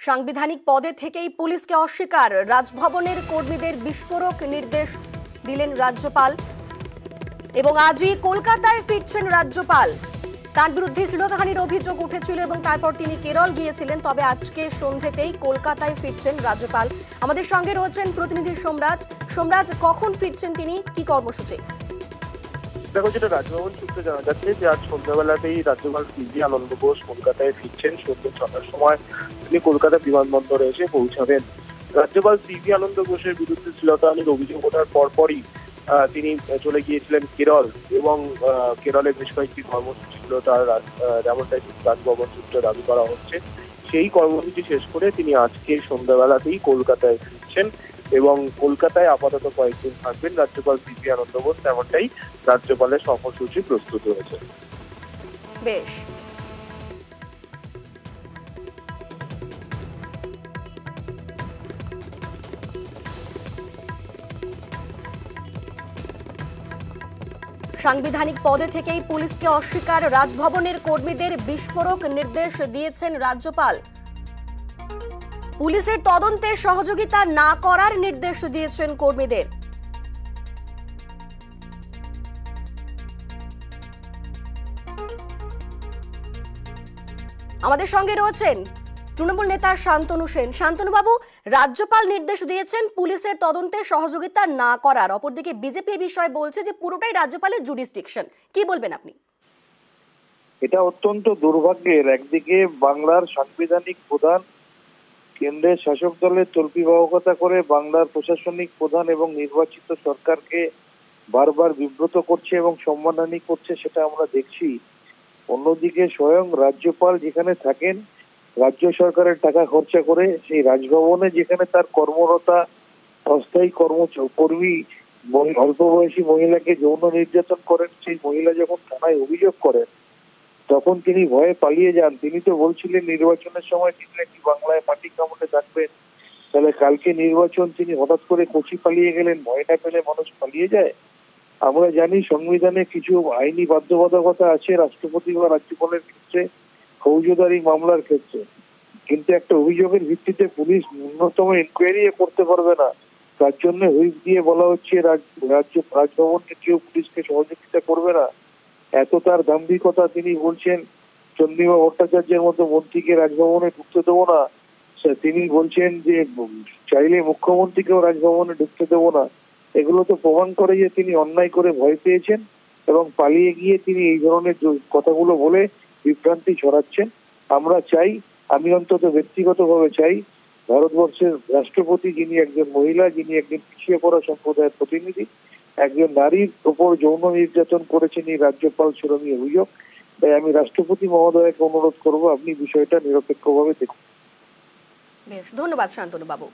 সাংবিধানিক পদে থেকেই পুলিশকে অস্বীকার, রাজভবনের কর্মীদের বিস্ফোরক নির্দেশ দিলেন রাজ্যপাল। এবং আজই কলকাতায় ফিরছেন রাজ্যপাল। তার বিরুদ্ধে শ্লীলতাহানির অভিযোগ উঠেছিল এবং তারপর তিনি কেরল গিয়েছিলেন, তবে আজকে সন্ধ্যেতেই কলকাতায় ফিরছেন রাজ্যপাল। আমাদের সঙ্গে রয়েছেন প্রতিনিধি সোমরাজ। সোমরাজ, কখন ফিরছেন তিনি, কি কর্মসূচি? দেখো, যেটা রাজভবন সূত্রে জানা যাচ্ছে যে আজ সন্ধ্যাবেলাতেই রাজ্যপাল সিভি আনন্দ বোস কলকাতায় ফিরছেন। সন্ধ্যে 6টার সময় তিনি কলকাতা বিমানবন্দরে এসে পৌঁছাবেন। রাজ্যপাল সিভি আনন্দ বোসের বিরুদ্ধে শ্লীলতাহানির অভিযোগ ওঠার পরপরই তিনি চলে গিয়েছিলেন কেরল এবং কেরলে বেশ কয়েকটি কর্মসূচি ছিল, তার যেমনটাই রাজভবন সূত্রে দাবি করা হচ্ছে। সেই কর্মসূচি শেষ করে তিনি আজকে সন্ধ্যাবেলাতেই কলকাতায় ফিরছেন এবং কলকাতায় আপাতত কয়েকদিন থাকবেন রাজ্যপাল সিভি আনন্দ বোস, তেমনটাই রাজ্যপালের সফরসূচি প্রস্তুত হয়েছে। বেশ, সাংবিধানিক পদে থেকেই পুলিশকে অস্বীকার, রাজভবনের কর্মীদের বিস্ফোরক নির্দেশ দিয়েছেন রাজ্যপাল। পুলিশের তদন্তে সহযোগিতা না করার নির্দেশ দিয়েছেন কর্মীদের। আমাদের সঙ্গে রয়েছেন তৃণমূল নেতা শান্তনু সেন। শান্তনু বাবু, রাজ্যপাল নির্দেশ দিয়েছেন পুলিশের তদন্তে সহযোগিতা না করার, অপরদিকে বিজেপি এই বিষয়ে বলছে যে পুরোটাই রাজ্যপালের জুডিসডিকশন, কি বলবেন আপনি? এটা অত্যন্ত দুর্ভাগ্যের। একদিকে বাংলার সাংবিধানিক প্রধান কেন্দ্রের শাসক দলের তল্পিবাহকতা করে বাংলার প্রশাসনিক প্রধান এবং নির্বাচিত সরকারকে বারবার বিব্রত করছে এবং সম্মানহানি করছে, সেটা আমরা দেখছি। অন্যদিকে স্বয়ং রাজ্যপাল যেখানে থাকেন, রাজ্য সরকারের টাকা খরচা করে সেই রাজভবনে যেখানে তার কর্মরতা অস্থায়ী কর্মী অল্প বয়সী মহিলাকে যৌন নির্যাতন করেন, সেই মহিলা যখন থানায় অভিযোগ করেন তখন তিনি ভয়ে পালিয়ে যান। তিনি তো বলছিলেন নির্বাচনের সময় তিনি নাকি বাংলায় মাটি কামড়ে থাকবেন, তাহলে কালকে নির্বাচন, তিনি হঠাৎ করে কোচি পালিয়ে গেলেন। ভয় না পেলে মানুষ পালিয়ে যায়? আমরা জানি সংবিধানে কিছু আইনি বাধ্যবাধকতা আছে রাষ্ট্রপতি বা রাজ্যপালের ক্ষেত্রে, ফৌজদারি মামলার ক্ষেত্রে, কিন্তু একটা অভিযোগের ভিত্তিতে পুলিশ ন্যূনতম ইনকোয়ারি করতে পারবে না। তার জন্য হুইপ দিয়ে বলা হচ্ছে রাজভবনকে কেউ পুলিশকে সহযোগিতা করবে না। এত তার দাম্ভিকতা। তিনি বলছেন চন্দ্রিমা ভট্টাচার্যের মতো মন্ত্রীকে রাজভবনে ঢুকতে দেবো না। তিনি বলছেন যে চাইলে মুখ্যমন্ত্রীকেও রাজভবনে ঢুকতে দেবো না। এগুলো তো প্রমাণ করে যে তিনি অন্যায় করে ভয় পেয়েছেন এবং পালিয়ে গিয়ে তিনি এই ধরনের কথাগুলো বলে বিভ্রান্তি ছড়াচ্ছেন। আমরা চাই, আমি অন্তত ব্যক্তিগতভাবে চাই, ভারতবর্ষের রাষ্ট্রপতি যিনি একজন মহিলা, যিনি একজন পিছিয়ে পড়া সম্প্রদায়ের প্রতিনিধি, একজন নারীর উপর যৌন নির্যাতন করেছেন এই রাজ্যপাল সুরমি অভিযোগ। তাই আমি রাষ্ট্রপতি মহোদয়কে অনুরোধ করব, আপনি বিষয়টা নিরপেক্ষভাবে দেখুন। বেশ, ধন্যবাদ শান্তনু বাবু।